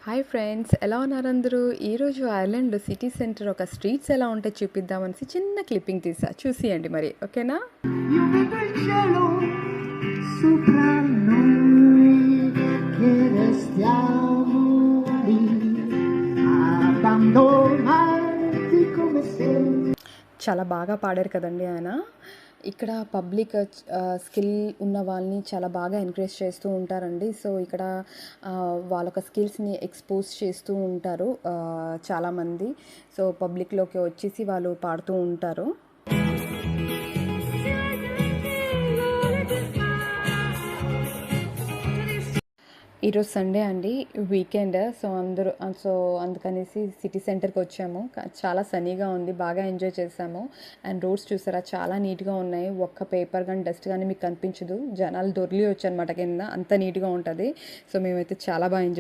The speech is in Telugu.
హాయ్ ఫ్రెండ్స్, ఎలా ఉన్నారు అందరూ? ఈరోజు ఐర్లాండ్లో సిటీ సెంటర్ ఒక స్ట్రీట్స్ ఎలా ఉంటాయి చూపిద్దామనేసి చిన్న క్లిప్పింగ్ తీసా, చూసియండి మరి. ఓకేనా? Io vedo il cielo sopra noi che restiamo lì, abbandonati come sempre. చాలా బాగా పాడారు కదండి ఆయన. ఇక్కడ పబ్లిక్ స్కిల్ ఉన్న వాళ్ళని చాలా బాగా ఎంకరేజ్ చేస్తూ ఉంటారండి. సో ఇక్కడ వాళ్ళొక స్కిల్స్ని ఎక్స్పోజ్ చేస్తూ ఉంటారు చాలామంది. సో పబ్లిక్లోకి వచ్చేసి వాళ్ళు పాడుతూ ఉంటారు. ఈరోజు సండే అండి, వీకెండ్. సో అందుకనేసి సిటీ సెంటర్కి వచ్చాము. చాలా సన్నీగా ఉంది, బాగా ఎంజాయ్ చేసాము. అండ్ రోడ్స్ చూసారా, చాలా నీట్గా ఉన్నాయి. ఒక్క పేపర్ కానీ డస్ట్ కానీ మీకు కనిపించదు. జనాలు దొర్లి వచ్చారనమాట కింద, అంత నీట్గా ఉంటుంది. సో మేమైతే చాలా బాగా ఎంజాయ్